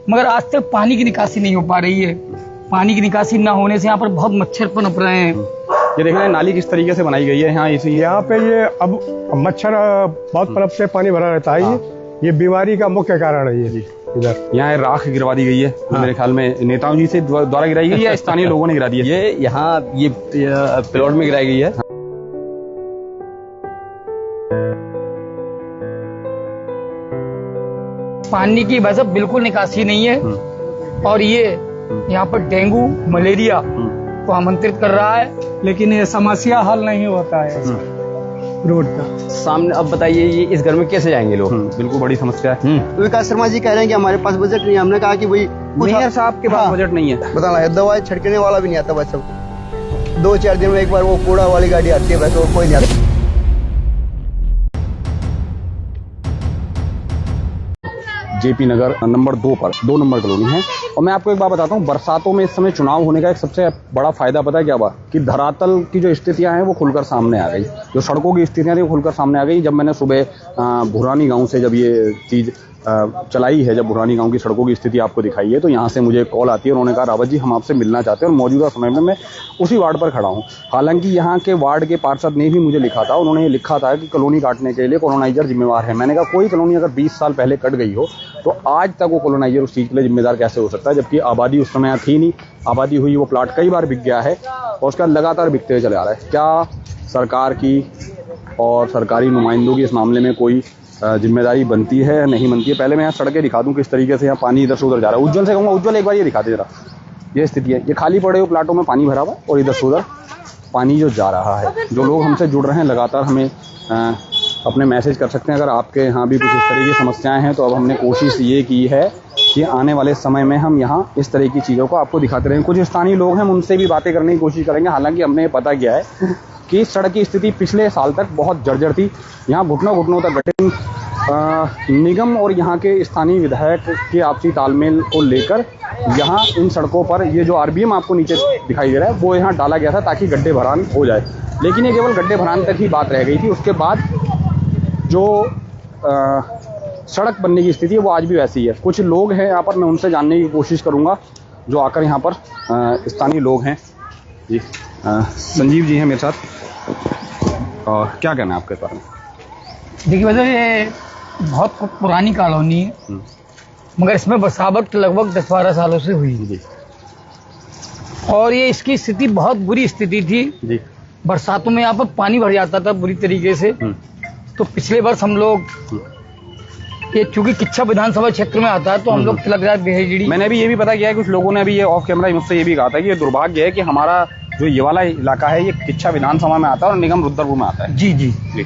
मगर आज तक पानी की निकासी नहीं हो पा रही है। पानी की निकासी न होने से यहाँ पर बहुत मच्छर पनप रहे हैं। ये देख रहे हैं नाली किस तरीके से बनाई गई है यहाँ, इसी यहाँ पे ये अब मच्छर बहुत पनपते, पानी भरा रहता है। ये बीमारी का मुख्य कारण है। ये इधर यहाँ राख गिरवा दी गई है। मेरे ख्याल में नेताओं जी से द्वारा गिराई गई है या स्थानीय लोगों ने गिरा दी है? ये यहाँ ये प्लॉट में गिराई गई है। पानी की वजह बिल्कुल निकासी नहीं है और ये यहाँ पर डेंगू मलेरिया को आमंत्रित कर रहा है, लेकिन ये समस्या हल नहीं होता है रोड का सामने। अब बताइए ये इस घर में कैसे जाएंगे लोग? बिल्कुल बड़ी समस्या है। विकास शर्मा जी कह रहे हैं कि हमारे पास बजट नहीं है। हमने कहा कि भाई मेयर साहब के पास बजट नहीं है। बताना है, दवाई छिड़कने वाला भी नहीं आता। बस सब 2-4 दिन में एक बार वो कूड़ा वाली गाड़ी आती है, बस वो कोई नहीं आता। जेपी नगर नंबर 2 पर 2 नंबर कॉलोनी है। और मैं आपको एक बात बताता हूँ, बरसातों में इस समय चुनाव होने का एक सबसे बड़ा फायदा पता है क्या हुआ कि धरातल की जो स्थितियां हैं वो खुलकर सामने आ गई। जो सड़कों की स्थितियां थी वो खुलकर सामने आ गई। जब मैंने सुबह भुरानी गांव से जब ये चीज चलाई है, जब भुरानी गांव की सड़कों की स्थिति आपको दिखाई है, तो यहाँ से मुझे कॉल आती है। उन्होंने कहा रावत जी हम आपसे मिलना चाहते हैं। और मौजूदा समय में मैं उसी वार्ड पर खड़ा हूँ। हालांकि यहाँ के वार्ड के पार्षद ने भी मुझे लिखा था, उन्होंने लिखा था कि कॉलोनी काटने के लिए कॉलोनाइजर जिम्मेवार है। मैंने कहा कोई कॉलोनी अगर 20 साल पहले कट गई हो तो आज तक वो कॉलोनाइजर उस चीज़ के लिए जिम्मेदार कैसे हो सकता है, जबकि आबादी उस समय थी नहीं। आबादी हुई, वो प्लाट कई बार बिक गया है और उसका लगातार बिकते हुए चले आ रहा है। क्या सरकार की और सरकारी नुमाइंदों की इस मामले में कोई जिम्मेदारी बनती है नहीं बनती है? पहले मैं यहाँ सड़कें दिखा दूं किस तरीके से यहाँ पानी इधर से उधर जा रहा है। उज्जवल से कहूँगा, उज्जवल एक बार ये दिखा दे जरा। ये स्थिति है, ये खाली पड़े हुए प्लाटों में पानी भरा हुआ और इधर से उधर पानी जो जा रहा है। जो लोग हमसे जुड़ रहे हैं लगातार हमें अपने मैसेज कर सकते हैं। अगर आपके यहाँ भी कुछ इस तरह की समस्याएं हैं तो अब हमने कोशिश ये की है कि आने वाले समय में हम यहाँ इस तरह की चीज़ों को आपको दिखाते रहें। कुछ स्थानीय लोग हैं, हम उनसे भी बातें करने की कोशिश करेंगे। हालांकि हमने पता किया है कि सड़क की स्थिति पिछले साल तक बहुत जर्जर थी। यहाँ घुटनों तक गड्ढे। निगम और यहाँ के स्थानीय विधायक के आपसी तालमेल को लेकर यहाँ इन सड़कों पर ये जो आरबीएम आपको नीचे दिखाई दे रहा है वो यहाँ डाला गया था ताकि गड्ढे भरान हो जाए। लेकिन ये केवल गड्ढे भरान तक ही बात रह गई थी। उसके बाद जो सड़क बनने की स्थिति है वो आज भी वैसी है। कुछ लोग हैं यहाँ पर, मैं उनसे जानने की कोशिश करूँगा जो आकर यहाँ पर स्थानीय लोग हैं। जी संजीव जी हैं मेरे साथ। और क्या कहना है आपके बारे में? देखिए वैसे ये बहुत पुरानी कॉलोनी है, मगर इसमें बसावट लगभग 10-12 सालों से हुई है और ये इसकी स्थिति बहुत बुरी स्थिति थी जी। बरसातों में यहाँ पर पानी भर जाता था बुरी तरीके से। तो पिछले वर्ष हम लोग ये चूंकि किच्छा विधानसभा क्षेत्र में आता है तो हम लोग तिलकराज बेहजड़ी, मैंने भी ये भी पता किया है कुछ लोगों ने अभी ये ऑफ कैमरा मुझसे ये भी कहा था कि ये दुर्भाग्य है कि हमारा जो ये वाला इलाका है ये किच्छा विधानसभा में आता है और निगम रुद्रपुर में आता है। जी जी जी,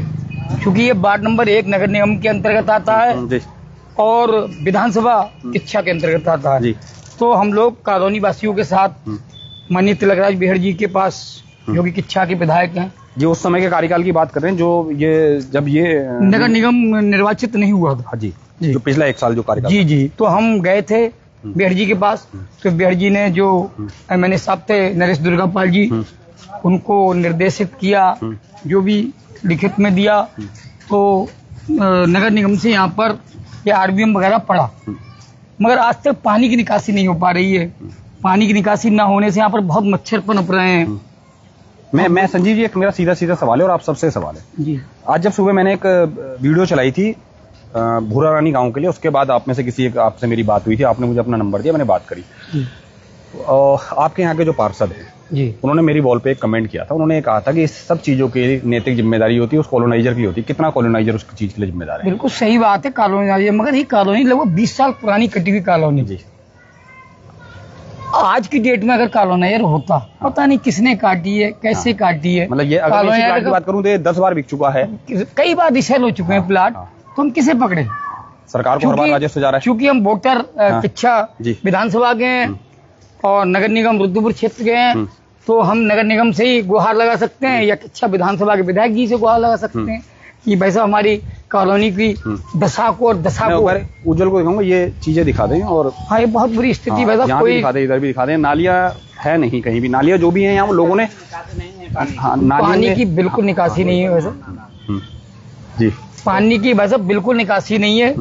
क्योंकि ये वार्ड नंबर 1 नगर निगम के अंतर्गत आता है और विधानसभा किच्छा के अंतर्गत आता है। तो हम लोग कॉलोनी वासियों के साथ माननीय तिलकराज बेहड़ जी के पास, जो कि किच्छा के विधायक हैं जी, उस समय के कार्यकाल की बात कर रहे हैं जो ये जब ये नगर निगम निर्वाचित नहीं हुआ था जी, जो पिछला 1 साल जो कार्यकाल जी जी। तो हम गए थे बेहड़ जी के पास। तो बेहड़ जी ने जो मैंने साहब थे नरेश दुर्गापाल जी, उनको निर्देशित किया, जो भी लिखित में दिया। तो नगर निगम से यहाँ पर ये आरबीएम वगैरह पड़ा, मगर आज तक पानी की निकासी नहीं हो पा रही है। पानी की निकासी न होने से यहाँ पर बहुत मच्छर पनप रहे हैं। मैं संजीव जी, एक मेरा सीधा सवाल है और आप सबसे सवाल है जी। आज जब सुबह मैंने एक वीडियो चलाई थी भूरारानी गांव के लिए, उसके बाद आप में से किसी एक आपसे मेरी बात हुई थी, आपने मुझे अपना नंबर दिया, मैंने बात करी। आपके यहाँ के जो पार्षद हैं जी, उन्होंने मेरी वॉल पे एक कमेंट किया था। उन्होंने कहा था कि इस सब चीजों की नैतिक जिम्मेदारी होती है उस कॉलोनाइजर की होती है। कितना कॉलोनाइजर उस चीज के लिए जिम्मेदार है? बिल्कुल सही बात है, कॉलोनाइजर। मगर ये कॉलोनी लगभग 20 साल पुरानी कटी हुई कॉलोनी जी। आज की डेट में अगर कॉलोनाइजर होता, पता नहीं किसने काटी है, कैसे काटी है। मतलब ये अगर मैं प्लाट की बात करूं तो ये 10 बार बिक चुका है, कई बार रिसेल हो चुके हैं प्लाट। तो हम किसे पकड़े? सरकार को हर बार राजस्व जा रहा है। क्योंकि हम वोटर किच्छा विधानसभा के हैं और नगर निगम रुद्रपुर क्षेत्र के हैं, तो हम नगर निगम से ही गुहार लगा सकते हैं या किच्छा विधानसभा के विधायक जी से गुहार लगा सकते हैं कि भाई साहब हमारी कॉलोनी की दशा को और दशा को। उज्जवल को दिखाऊंगा, ये चीजें दिखा दें। और हाँ, ये बहुत बुरी स्थिति है। यहाँ भी दिखा दें, इधर भी दिखा दें। नालियाँ है नहीं कहीं भी, नालियाँ जो भी है यहाँ लोगों ने पानी की बिल्कुल निकासी नहीं है वैसे जी। पानी की वैसे बिल्कुल निकासी नहीं है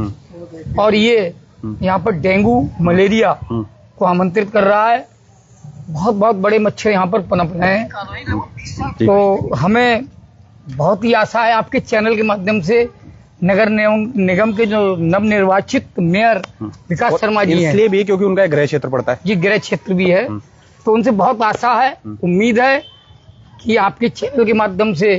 और ये यहाँ पर डेंगू मलेरिया को आमंत्रित कर रहा है। बहुत बहुत बड़े मच्छर यहाँ पर पनप रहे हैं। तो हमें बहुत ही आशा है आपके चैनल के माध्यम से नगर निगम के जो नवनिर्वाचित मेयर विकास शर्मा जी हैं, इसलिए भी क्योंकि उनका एक गृह क्षेत्र पड़ता है जी, गृह क्षेत्र भी है, तो उनसे बहुत आशा है, उम्मीद है कि आपके चैनल के माध्यम से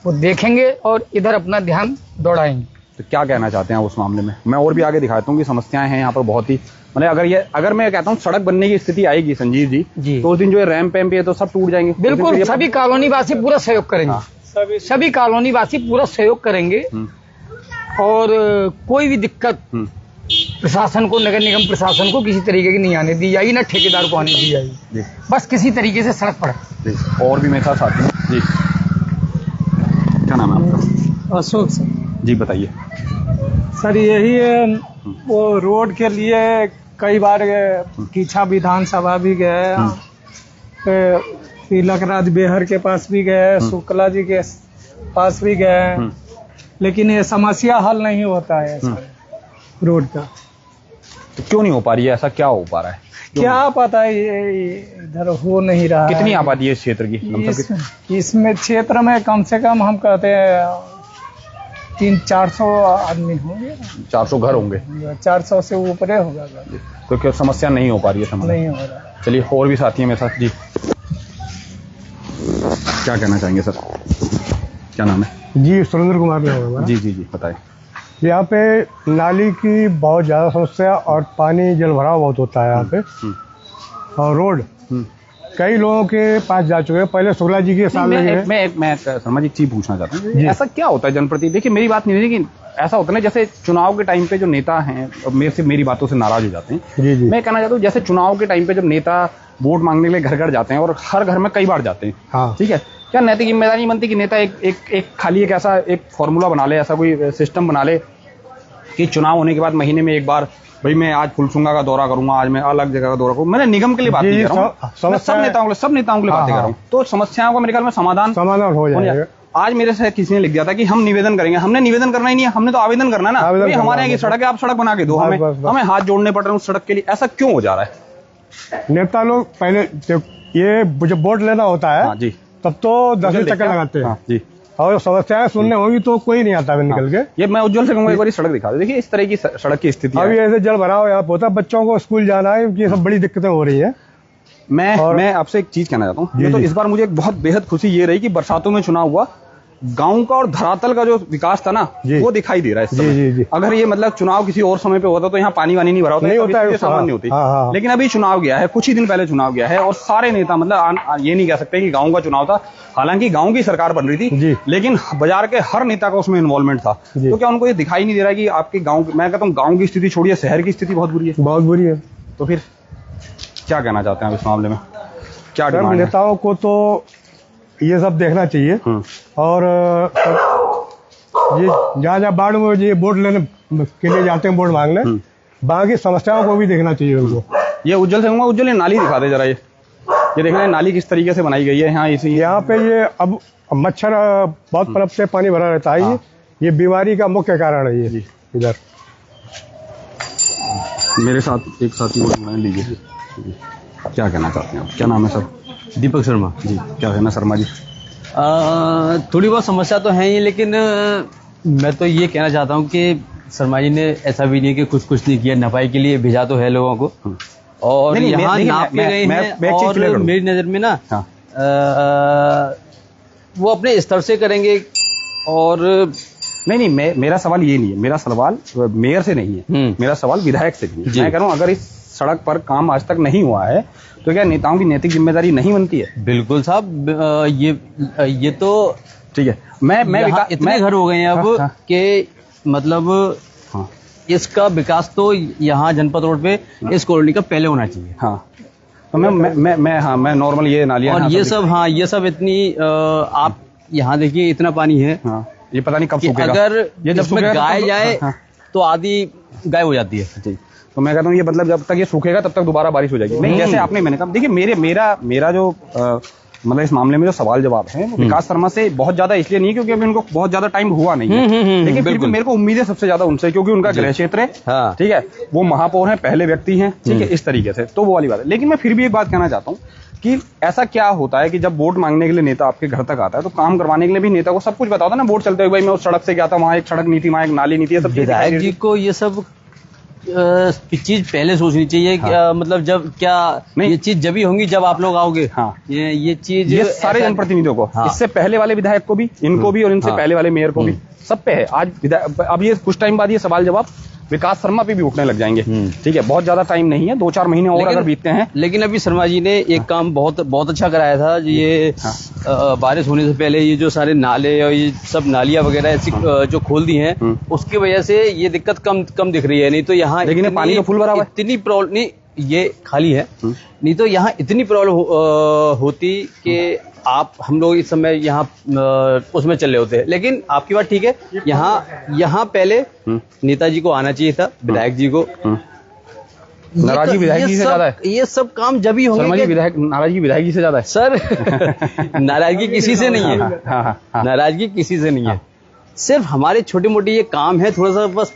वो देखेंगे और इधर अपना ध्यान दौड़ाएंगे। तो क्या कहना चाहते हैं उस मामले में? मैं और भी आगे दिखाता हूँ कि समस्याएं हैं यहाँ पर बहुत ही, मतलब अगर मैं कहता हूँ सड़क बनने की स्थिति आएगी संजीव जी, तो उस दिन जो रैंप पैम्प है तो सब टूट जाएंगे। बिल्कुल, सभी कॉलोनी वासी पूरा सहयोग करेंगे, सभी कॉलोनी वासी पूरा सहयोग करेंगे और कोई भी दिक्कत प्रशासन को, नगर निगम प्रशासन को किसी तरीके की नहीं आने दी जाएगी, ना ठेकेदार को आने दी जाएगी। बस किसी तरीके से सड़क पड़े। और भी मेरे साथ साथी हैं जी, क्या नाम है आपका? अशोक सर। जी बताइए सर, यही है, वो रोड के लिए कई बार कीछा विधानसभा भी गए, तिलक राज बेहर के पास भी गए, शुक्ला जी के पास भी गए, लेकिन ये समस्या हल नहीं होता है रोड का। तो क्यों नहीं हो पा रही है? ऐसा क्या हो पा रहा है? क्या पता है, ये इधर हो नहीं रहा। कितनी आबादी है इस क्षेत्र की? इसमें क्षेत्र में कम से कम हम कहते हैं 300-400 आदमी होंगे, 400 घर होंगे, 400 से ऊपर होगा। तो क्या समस्या नहीं हो पा रही है? नहीं हो रहा। चलिए, और भी साथी हैं मेरे साथ जी, क्या कहना चाहेंगे सर? क्या नाम है? जी सुरेंद्र कुमार नाम है हमारा। जी बताएं। यहाँ पे नाली की बहुत ज़्यादा समस्या और पानी जल भराव बहुत होता है यहाँ पे, और रोड कई लोगों के पास जा चुके हैं। पहले शुक्ला जी के सामने मैं शर्मा जी एक चीज पूछना चाहता हूँ, ऐसा क्या होता है जनप्रति? देखिए, मेरी बात नहीं है, लेकिन ऐसा होता है ना, जैसे चुनाव के टाइम पे जो नेता हैं मेरी बातों से नाराज हो जाते हैं। जी। मैं कहना चाहता हूँ, जैसे चुनाव के टाइम पे जब नेता वोट मांगने के लिए घर घर जाते हैं और हर घर में कई बार जाते हैं, हाँ, ठीक है, क्या नैतिक जिम्मेदारी नहीं बनती कि नेता एक खाली एक ऐसा एक फॉर्मूला बना ले, ऐसा कोई सिस्टम बना ले कि चुनाव होने के बाद महीने में एक बार, भाई मैं आज फुलसुंगा का दौरा करूंगा, आज मैं अलग जगह का दौरा करूंगा। मैंने निगम के लिए बात नहीं कर रहा हूँ, सब नेताओं के लिए बातें कर रहा हूँ। तो समस्याओं का मेरे ख्याल में समाधान हो जाएगा। आज मेरे से किसी ने लिख दिया था कि हम निवेदन करेंगे। हमने निवेदन करना ही नहीं है, हमने तो आवेदन करना है ना। हमारे यहाँ की सड़क है, आप सड़क बना के दो, हमें हाथ जोड़ने पड़ रहे हैं उस सड़क के लिए। ऐसा क्यों हो जा रहा है? नेता लोग पहले ये जब वोट लेना होता है जी, तब तो 10 चक्कर लगाते हैं जी, और समस्याएं सुनने होगी तो कोई नहीं आता निकल के। ये मैं उज्जवल से कहूंगा एक बार सड़क दिखा दो। देखिए, इस तरह की सड़क की स्थिति अभी ऐसे जल भराव यहाँ होता है, बच्चों को स्कूल जाना है, ये सब बड़ी दिक्कतें हो रही है। मैं आपसे एक चीज कहना चाहता हूँ, ये तो इस बार मुझे बहुत बेहद खुशी ये रही कि बरसातों में चुनाव हुआ, गांव का और धरातल का जो विकास था ना, वो दिखाई दे रहा है जी। अगर ये मतलब चुनाव किसी और समय पे होता तो यहाँ पानी वानी नहीं भरा होता, नहीं होता है, सामान्य होती। लेकिन अभी चुनाव गया है, कुछ ही दिन पहले चुनाव गया है, और सारे नेता, मतलब ये नहीं कह सकते कि गांव का चुनाव था। हालांकि गांव की सरकार बन रही थी, लेकिन बाजार के हर नेता का उसमें इन्वॉल्वमेंट था। तो क्या उनको ये दिखाई नहीं दे रहा कि आपके गाँव, मैं कहता हूँ गाँव की स्थिति छोड़िए, शहर की स्थिति बहुत बुरी है, बहुत बुरी है। तो फिर क्या कहना चाहते हैं इस मामले में? क्या नेताओं को तो ये सब देखना चाहिए, और ये जहाँ बाढ़ में ये वोट लेने के लिए जाते हैं, वोट मांगने, बाकी समस्याओं को भी देखना चाहिए उनको। ये उज्जवल से उज्जवल नाली दिखा दे जरा, ये देख रहे हैं नाली किस तरीके से बनाई गई है यहाँ। यहाँ पे ये अब मच्छर बहुत पनपते, पानी भरा रहता है, ये बीमारी का मुख्य कारण है ये। इधर मेरे साथ एक साथी को लीजिए, क्या कहना चाहते हैं आप? क्या नाम है सर? दीपक शर्मा जी। क्या कहना शर्मा जी? थोड़ी बहुत समस्या तो है ही, लेकिन मैं तो ये कहना चाहता हूँ कि शर्मा जी ने ऐसा भी नहीं कि कुछ नहीं किया, नफाई के लिए भेजा तो है लोगों को, और यहाँ नाप के गए हैं, और मेरी नज़र में ना वो अपने स्तर से करेंगे। और नहीं, मेरा सवाल ये नहीं है, मेरा सवाल मेयर से नहीं है, मेरा सवाल विधायक से नहीं है। मैं कह रहा हूँ, अगर इस सड़क पर काम आज तक नहीं हुआ है तो क्या नेताओं की नैतिक जिम्मेदारी नहीं बनती है? बिल्कुल साहब, ये तो ठीक है। मैं इतने घर हो गए हैं अब कि मतलब इसका विकास तो यहाँ जनपद रोड पे इस कॉलोनी का पहले होना चाहिए। तो मैं नॉर्मल ये नालियाँ और ये सब इतनी आप यहाँ देखिए, इतना पानी है, ये पता नहीं कब सूखेगा। अगर ये जब गाय जाए तो आधी गायब हो जाती है। तो मैं कहता हूँ ये मतलब जब तक ये सूखेगा तब तक दोबारा बारिश हो जाएगी। नहीं, जैसे आपने मैंने कहा, देखिए मेरा जो मतलब इस मामले में जो सवाल जवाब है वो विकास शर्मा से बहुत ज्यादा इसलिए नहीं क्योंकि अभी उनको बहुत ज्यादा टाइम हुआ नहीं है, लेकिन फिर भी मेरे को उम्मीद है सबसे ज्यादा उनसे, क्योंकि उनका गृह क्षेत्र है, हाँ। ठीक है, वो महापौर हैं, पहले व्यक्ति हैं, ठीक है, इस तरीके से, तो वो वाली बात है। लेकिन मैं फिर भी एक बात कहना चाहता हूँ कि ऐसा क्या होता है कि जब वोट मांगने के लिए नेता आपके घर तक आता है तो काम करवाने के लिए भी नेता को सब कुछ बताता है ना, वोट चलते हुए भाई मैं उस सड़क से गया था, वहाँ एक सड़क नहीं थी, वहाँ एक नाली नहीं थी, सब विधायक जी को ये सब चीज पहले सोचनी चाहिए। हाँ। मतलब जब क्या ये चीज जब ही होंगी जब आप लोग आओगे। हाँ। ये चीज ये सारे जनप्रतिनिधियों को, हाँ। इससे पहले वाले विधायक को भी, इनको भी, और इनसे पहले वाले मेयर को भी, सब पे है आज। अब ये कुछ टाइम बाद ये सवाल जवाब विकास शर्मा पे भी उठने लग जाएंगे, ठीक है, बहुत ज्यादा टाइम नहीं है, 2-4 महीने और अगर बीतते हैं। लेकिन अभी शर्मा जी ने एक काम बहुत अच्छा कराया था, ये बारिश होने से पहले ये जो सारे नाले और ये सब नालियां वगैरह ऐसी जो खोल दी हैं, उसकी वजह से ये दिक्कत कम दिख रही है। नहीं तो यहाँ लेकिन पानी का फुल भरा हुआ है, इतनी प्रॉब्लम नहीं, ये खाली है, नहीं तो यहाँ इतनी प्रॉब्लम होती कि हम लोग इस समय यहाँ उसमें चल रहे होते हैं। लेकिन आपकी बात ठीक है, यहाँ पहले नेताजी को आना चाहिए था, विधायक जी को। नाराजगी विधायक जी से ज्यादा है, ये सब काम जब ही होंगे। नाराजगी विधायक जी से ज्यादा है सर। नाराजगी किसी से नहीं है, नाराजगी किसी से नहीं है, सिर्फ हमारे छोटे मोटे ये काम है, थोड़ा सा बस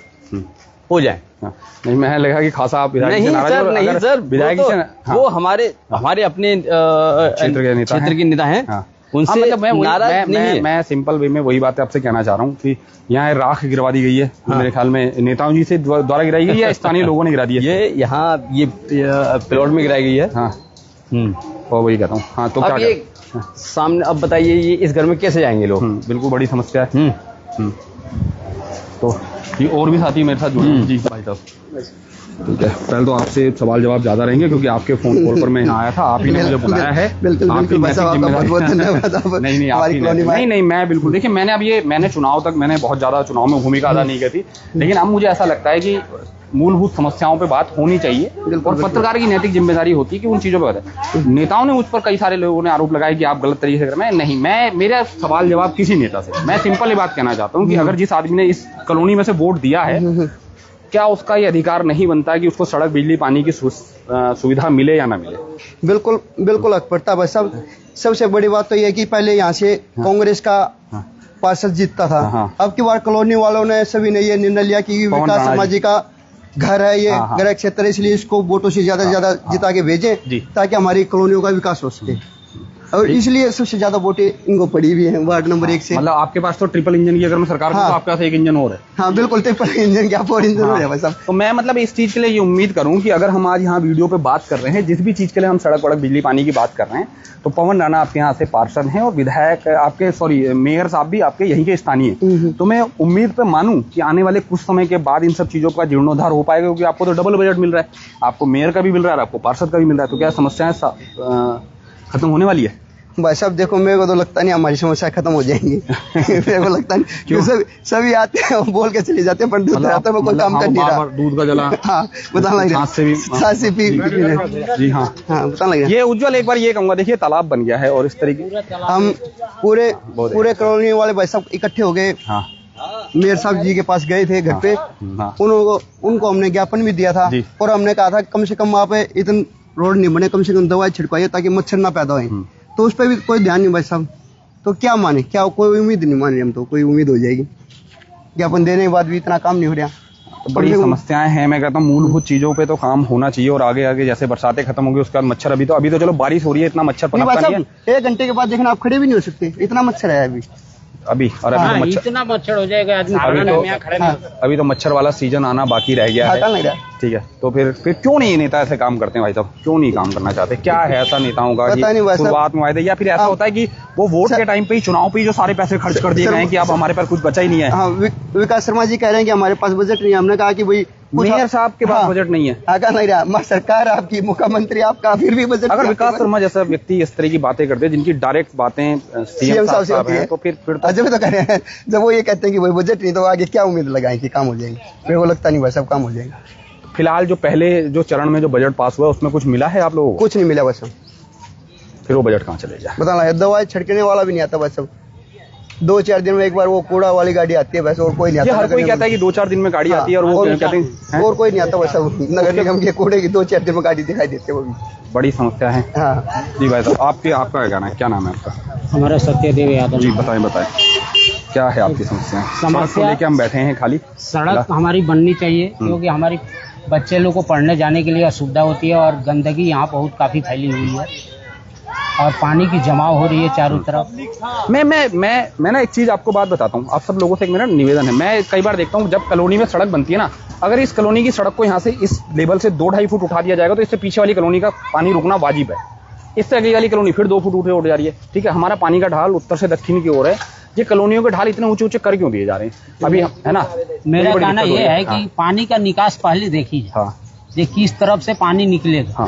हो जाए। नहीं, मैं लगा कि खासा आप नहीं सर, विधायक जी से वो हमारे अपने क्षेत्र के नेता हैं, उनसे मतलब नाराज नहीं है। मैं सिंपल वे में वही बात आपसे कहना चाह रहा हूँ कि यहाँ राख गिरवा दी गई है, मेरे ख्याल में नेताओं जी से द्वारा गिराई गई है या स्थानीय लोगों ने गिरा दी है? ये यहाँ ये प्लॉट में गिराई गई है। हाँ, और वही कहता हूँ। हाँ, तो अब ये सामने, अब बताइए ये इस घर में कैसे जाएंगे लोग? बिल्कुल बड़ी समस्या है। तो ये और भी साथी मेरे साथ जुड़े जी भाई साहब, ठीक है। पहले तो आपसे सवाल जवाब ज्यादा रहेंगे क्योंकि आपके फोन कॉल पर मैं आया था, आप ही ने मुझे बुलाया है। बिल्कुल नहीं, मैं बिल्कुल, देखिए मैंने चुनाव तक मैंने बहुत ज्यादा चुनाव में भूमिका अदा नहीं की थी, लेकिन अब मुझे ऐसा लगता है कि मूलभूत समस्याओं पे बात होनी चाहिए और पत्रकार की नैतिक जिम्मेदारी होती है कि उन चीजों पर बताए। नेताओं ने मुझ पर, कई सारे लोगों ने आरोप लगाया कि आप गलत तरीके से कर रहे हैं। नहीं, मेरा सवाल जवाब किसी नेता से, मैं सिंपल ये बात कहना चाहता हूँ कि अगर जिस आदमी ने इस कॉलोनी में से वोट दिया है, क्या उसका ये अधिकार नहीं बनता कि उसको सड़क, बिजली, पानी की सुविधा मिले या ना मिले? बिल्कुल हक पड़ता है साहब। सबसे बड़ी बात तो यह है कि पहले यहाँ से कांग्रेस का पार्षद जीतता था, अब की बार कॉलोनी वालों ने सभी ने ये निर्णय लिया कि विकास शर्मा जी का घर है, ये गृह क्षेत्र है, इसलिए इसको वोटों से ज्यादा जिता के भेजें ताकि हमारी कॉलोनियों का विकास हो सके। और इसलिए सबसे ज्यादा वोटें इनको पड़ी हुई हैं वार्ड नंबर 1 से। मतलब आपके पास तो ट्रिपल इंजन की अगर मैं सरकार तो आपके पास एक इंजन और है। हाँ बिल्कुल, ट्रिपल इंजन क्या 4 इंजन हो जाए साहब। तो मैं मतलब इस चीज के लिए ये उम्मीद करूं कि अगर हम आज यहाँ वीडियो पे बात कर रहे हैं, जिस भी चीज के लिए हम सड़क वड़क, बिजली, पानी की बात कर रहे हैं, तो पवन राणा आपके यहाँ से पार्षद हैं और विधायक आपके मेयर साहब भी आपके यहीं के स्थानीय। तो मैं उम्मीद पे मानूं कि आने वाले कुछ समय के बाद इन सब चीजों का जीर्णोद्धार हो पाएगा, क्योंकि आपको तो डबल बजट मिल रहा है, आपको मेयर का भी मिल रहा है, आपको पार्षद का भी मिल रहा है, तो क्या समस्याएं खत्म होने वाली है? भाई साहब देखो, मेरे को तो लगता नहीं हमारी समस्या खत्म हो जाएंगी। मेरे को लगता नहीं, क्यों सभी आते हैं बोल के चले जाते हैं, पर दूध आता है, कोई काम कर नहीं रहा। दूध का जला, हाँ बताना लग रहा है जी। हाँ बताना लग रहा है। ये उज्जवल, एक बार ये कहूंगा, देखिए तालाब बन गया है और इस तरीके हम पूरे कॉलोनी वाले भाई साहब इकट्ठे हो गए, मेयर साहब जी के पास गए थे घर पे, उनको हमने ज्ञापन भी दिया था और हमने कहा था कम से कम आप इतने रोड नहीं बने, कम से कम दवाई छिड़कवाइए ताकि मच्छर ना पैदा हो। तो उस पर भी कोई ध्यान नहीं भाई साहब। तो क्या माने, क्या कोई उम्मीद नहीं मान रहे हम, तो कोई उम्मीद हो जाएगी, ज्ञापन देने के बाद भी इतना काम नहीं हो रहा। तो बड़ी समस्याएं हैं। मैं कहता हूँ मूलभूत चीजों पे तो काम होना चाहिए और आगे आगे जैसे बरसातें खत्म होंगी उसके बाद मच्छर, अभी तो चलो बारिश हो रही है, इतना मच्छर पनपता नहीं है। 1 घंटे के बाद देखना आप खड़े भी नहीं हो सकते, इतना मच्छर है अभी और अभी तो मच्छर, इतना मच्छर हो जाएगा आदमी अभी तो मच्छर वाला सीजन आना बाकी रह गया है। ठीक है, तो फिर क्यों नहीं नेता ऐसे काम करते हैं भाई साहब? क्यों नहीं काम करना चाहते? क्या है ऐसा नेताओं का शुरुआत में वायदे, या फिर ऐसा होता है कि वो वोट के टाइम पे ही, चुनाव पे ही जो सारे पैसे खर्च कर दिए गए हैं कि अब हमारे पास कुछ बचा ही नहीं है? हाँ, विकास शर्मा जी कह रहे हैं कि हमारे पास बजट नहीं है। हमने कहा कि भाई मेयर साहब के पास बजट नहीं है, आगा नहीं रहा, सरकार आपकी, मुख्यमंत्री आपका, फिर भी बजट। अगर विकास शर्मा जैसा व्यक्ति इस तरह की बातें करते हैं जिनकी डायरेक्ट बातें सीएम साहब से होती है, तो फिर जब तो कह रहे हैं, जब वो ये कहते हैं कि भाई बजट नहीं, तो आगे क्या उम्मीद लगाएं कि काम हो जाएंगे? मेरे को लगता नहीं भाई सब काम हो जाएगा। फिलहाल जो पहले जो चरण में जो बजट पास हुआ उसमें कुछ मिला है आप लोगों को? कुछ नहीं मिला बस। फिर वो बजट कहाँ चले जाए? बताना, दवाई छिड़कने वाला भी नहीं आता बस। सब 2-4 दिन में एक बार वो कूड़ा वाली गाड़ी आती है, वैसे और कोई नहीं आता। हर कोई कहता है कि 2-4 दिन में गाड़ी आती है और वो कहते हैं और कोई नहीं आता, वैसा नगर निगम के कूड़े की 2-4 दिन में गाड़ी दिखाई देती है, वो भी बड़ी समस्या है। हाँ जी भाई साहब, आपका क्या कहना है, क्या नाम है आपका? हमारा सत्यदेव यादव। जी बताएं क्या है आपकी समस्या? सड़क को लेके हम बैठे हैं खाली। सड़क हमारी बननी चाहिए, क्योंकि हमारी बच्चे लोग को पढ़ने जाने के लिए असुविधा होती है और गंदगी यहाँ बहुत काफी फैली हुई है और पानी की जमाव हो रही है चारों तरफ। मैं ना एक चीज आपको बात बताता हूँ, आप सब लोगों से एक मेरा निवेदन है। मैं कई बार देखता हूँ जब कॉलोनी में सड़क बनती है ना, अगर इस कॉलोनी की सड़क को यहाँ से इस लेवल से 2-2.5 फुट उठा दिया जाएगा तो इससे पीछे वाली कॉलोनी का पानी रुकना वाजिब है। इससे अगली वाली कॉलोनी फिर 2 फुट उठ जा रही है। ठीक है, हमारा पानी का ढाल उत्तर से दक्षिण की ओर है, ये कॉलोनियों के ढाल इतने ऊंचे ऊंचे कर क्यों दिए जा रहे हैं अभी, है ना? मेरा कहना यह है कि पानी का निकास पहले देखिए, किस तरफ से पानी निकलेगा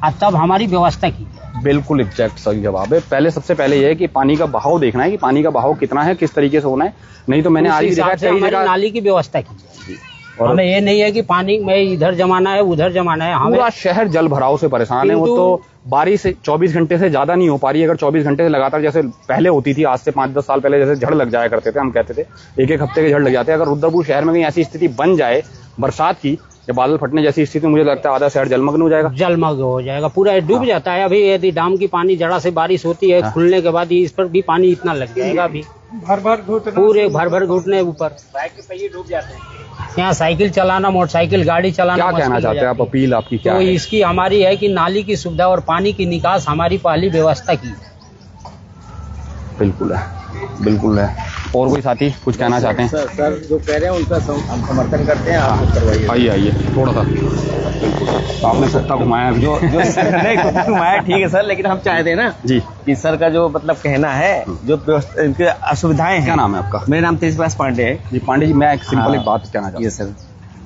और तब हमारी व्यवस्था की। बिल्कुल एग्जैक्ट सही जवाब है। पहले सबसे पहले ये है कि पानी का बहाव देखना है कि पानी का बहाव कितना है, किस तरीके से होना है। नहीं तो मैंने आज भी देखा कई जगह नाली की व्यवस्था की और हमें ये नहीं है कि पानी में इधर जमाना है उधर जमाना है। पूरा शहर जल भराव से परेशान है। वो तो बारिश 24 घंटे से ज्यादा नहीं हो पा रही है। अगर 24 घंटे से लगातार जैसे पहले होती थी, आज से 5-10 साल पहले जैसे झड़ लग जाया करते थे, हम कहते थे 1-1 हफ्ते के झड़ लग जाते हैं। अगर रुद्रपुर शहर में कहीं ऐसी स्थिति बन जाए बरसात की या बादल फटने जैसी स्थिति, मुझे लगता है आधा शहर जलमग्न हो जाएगा। जलमग्न हो जाएगा, पूरा डूब जाता है। अभी यदि डैम की पानी जड़ा से बारिश होती है खुलने के बाद इस पर भी पानी इतना लग जाएगा, अभी पूरे भर घुटने ऊपर बाइक के पहिए डूब जाते हैं। यहाँ साइकिल चलाना, मोटरसाइकिल गाड़ी चलाना। क्या कहना चाहते हैं आप? अपील आपकी क्या है? तो इसकी हमारी है कि नाली की सुविधा और पानी की निकास हमारी पहली व्यवस्था की। बिल्कुल है, बिल्कुल है। और कोई साथी कुछ कहना चाहते हैं? सर जो कह रहे हैं उनका हम समर्थन करते हैं, आप करवाइए। आइए थोड़ा सा। आपने कुत्ता घुमाया जो नहीं कुत्ता घुमाया ठीक है सर, लेकिन हम चाहते हैं ना जी कि सर का जो मतलब कहना है, जो इनकी असुविधाएं हैं। क्या नाम है आपका? मेरा नाम तेजपाल पांडे है। जी पांडे जी, मैं एक सिंपल एक बात कहना चाहता हूँ। ये सर,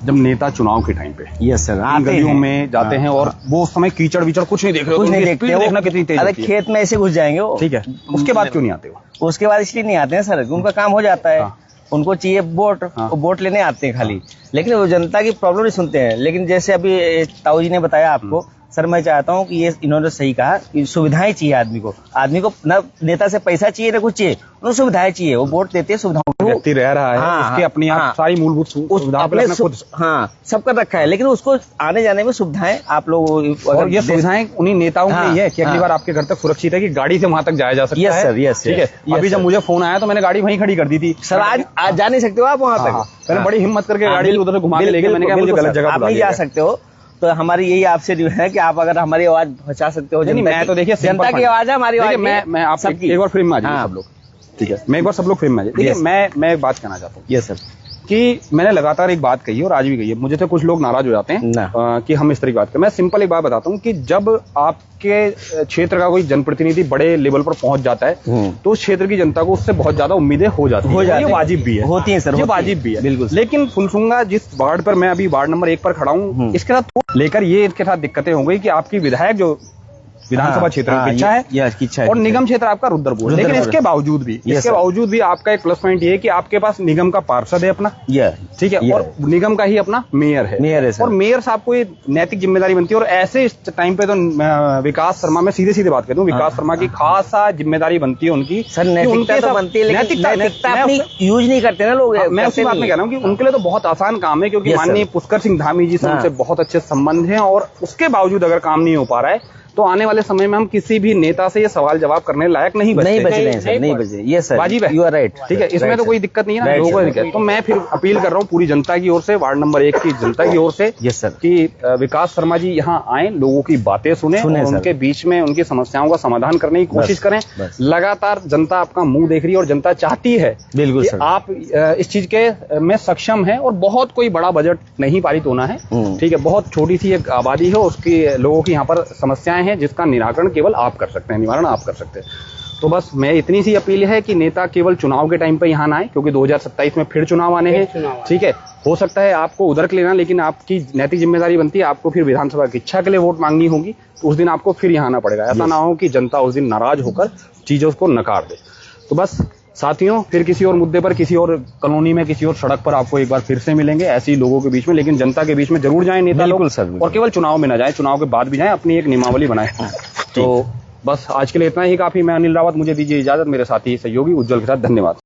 जब नेता चुनाव के टाइम पे यस सर गलियों में जाते हैं और वो उस समय कीचड़ विचड़ कुछ नहीं देख रहे, कुछ नहीं देखते, देखना कितनी तेज अरे खेत में ऐसे घुस जाएंगे वो। ठीक है, उसके बाद क्यों नहीं आते हो? उसके बाद इसलिए नहीं आते हैं सर, उनका काम हो जाता है। उनको चाहिए वोट, वो वोट लेने आते हैं खाली, लेकिन वो जनता की प्रॉब्लम नहीं सुनते हैं। लेकिन जैसे अभी ताऊ जी ने बताया आपको, सर मैं चाहता हूँ कि ये इन्होंने सही कहा कि सुविधाएं चाहिए आदमी को न नेता से पैसा चाहिए न कुछ चाहिए, उन्हें सुविधाएं चाहिए। वो वोट देते हैं, सुविधाओं व्यक्ति रह रहा है, उसके अपनी सारी मूलभूत सुविधाएं खुद सब कर रखा है, लेकिन उसको आने जाने में सुविधाएं आप लोग, और ये सुविधाएं उन्हीं नेताओं में ही है कि अगली बार आपके घर तक सुरक्षित है कि गाड़ी से वहां तक जाया जा सकता है। सर यस, ठीक है। अभी जब मुझे फोन आया तो मैंने गाड़ी वहीं खड़ी कर दी थी। सर आज जा नहीं सकते हो आप वहां तक, मैंने बड़ी हिम्मत करके गाड़ी उधर से घुमा के लेके, मैंने कहा मुझे गलत जगह आप नहीं जा सकते हो। तो हमारी यही आपसे है कि आप अगर हमारी आवाज पहुंचा सकते हो। नहीं, मैं तो देखिए जनता की आवाज है हमारी आवाज। मैं आप एक बार फ्रेम में आ जाइए सब लोग। ठीक है, मैं एक बार सब लोग फ्रेम में आ जाइए। देखिए मैं एक बात कहना चाहता हूँ। यस सर, कि मैंने लगातार एक बात कही है और आज भी कही है, मुझे तो कुछ लोग नाराज हो जाते हैं कि हम इस तरह की बात करें। मैं सिंपल एक बात बताता हूँ कि जब आपके क्षेत्र का कोई जनप्रतिनिधि बड़े लेवल पर पहुंच जाता है तो उस क्षेत्र की जनता को उससे बहुत ज्यादा उम्मीदें हो जाती है। ये वाजिब भी है, होती है सर, ये वाजिब भी है बिल्कुल। लेकिन फुलसुंगा जिस वार्ड पर मैं अभी वार्ड नंबर 1 पर खड़ा हूँ, इसके साथ लेकर ये इसके साथ दिक्कतें हो गई कि आपकी विधायक जो विधानसभा क्षेत्र की इच्छा है और निगम क्षेत्र आपका रुद्रपुर। लेकिन इसके बावजूद भी आपका एक प्लस पॉइंट ये है कि आपके पास निगम का पार्षद है अपना, ठीक है, और निगम का ही अपना मेयर है और मेयर साहब को ये नैतिक जिम्मेदारी बनती है। और ऐसे टाइम पे तो विकास शर्मा, मैं सीधे सीधे बात करता हूँ, विकास शर्मा की खासा जिम्मेदारी बनती है उनकी। सर नैतिकता तो बनती है, लेकिन नैतिकता अपनी यूज नहीं करते ना लोग। मैं उसी बात में कह रहा हूँ कि उनके लिए तो बहुत आसान काम है, क्योंकि माननीय पुष्कर सिंह धामी जी से उनसे बहुत अच्छे संबंध हैं और उसके बावजूद अगर काम नहीं हो पा रहा है तो आने वाले समय में हम किसी भी नेता से ये सवाल जवाब करने लायक नहीं बचे। ये सर, वाजिब है, यू आर राइट। ठीक है, इसमें तो कोई दिक्कत नहीं है ना, लोगों को दिक्कत। तो मैं फिर अपील कर रहा हूँ पूरी जनता की ओर से, वार्ड नंबर 1 की जनता की ओर से, यस सर, कि विकास शर्मा जी यहाँ आए, लोगों की बातें सुने और उनके बीच में उनकी समस्याओं का समाधान करने की कोशिश करें। लगातार जनता आपका मुंह देख रही है और जनता चाहती है बिल्कुल कि आप इस चीज के में सक्षम है। और बहुत कोई बड़ा बजट नहीं पारित होना है, ठीक है, बहुत छोटी सी एक आबादी है, उसकी लोगों की यहाँ पर समस्याएं हैं जिसका निराकरण केवल आप कर सकते हैं, निवारण आप कर सकते हैं। तो बस मैं इतनी सी अपील है कि नेता केवल चुनाव के टाइम पे यहाँ ना आए, क्योंकि 2027 में फिर चुनाव आने हैं। ठीक है, हो सकता है आपको उधर के लेना, लेकिन आपकी नैतिक जिम्मेदारी बनती है, आपको फिर विधानसभा की इच्छा के लिए वोट मांगनी होगी, तो उस दिन आपको फिर यहाँ आना पड़ेगा। ऐसा ना हो कि जनता उस दिन नाराज होकर चीजों को नकार दे। तो बस साथियों, फिर किसी और मुद्दे पर, किसी और कॉलोनी में, किसी और सड़क पर आपको एक बार फिर से मिलेंगे, ऐसे ही लोगों के बीच में। लेकिन जनता के बीच में जरूर जाएं नेता लोग, और केवल चुनाव में ना जाएं, चुनाव के बाद भी जाएं, अपनी एक नियमावली बनाएं। तो बस आज के लिए इतना ही काफी। मैं अनिल रावत, मुझे दीजिए इजाजत, मेरे साथी सहयोगी उज्जवल के साथ। धन्यवाद।